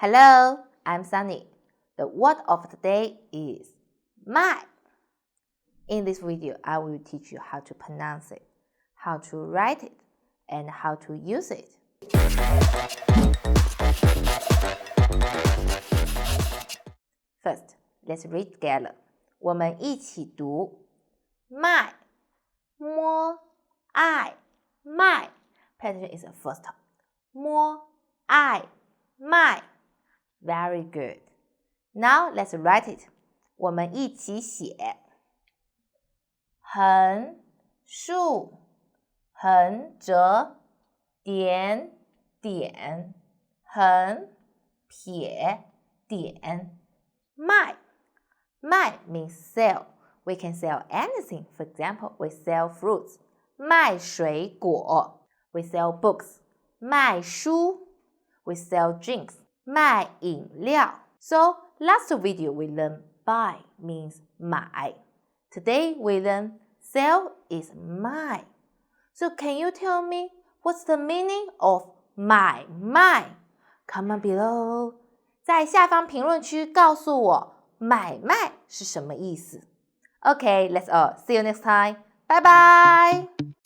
Hello, I'm Sunny. The word of the day is 卖. In this video, I will teach you how to pronounce it, how to write it, and how to use it. First, let's read together. 我们一起读卖摸爱卖 Pay attention is the first time. 摸爱卖 Very good. Now let's write it. 我们一起写横竖横折点点横撇点卖 卖 means sell. We can sell anything. For example, we sell fruits. 卖水果 We sell books. 卖书 We sell drinks. 卖饮料 So, last video we learned buy means 买 Today we learn sell is 卖 So, can you tell me what's the meaning of 买卖 Comment below. 在下方评论区告诉我买卖是什么意思 Okay, let's all see you next time. Bye bye!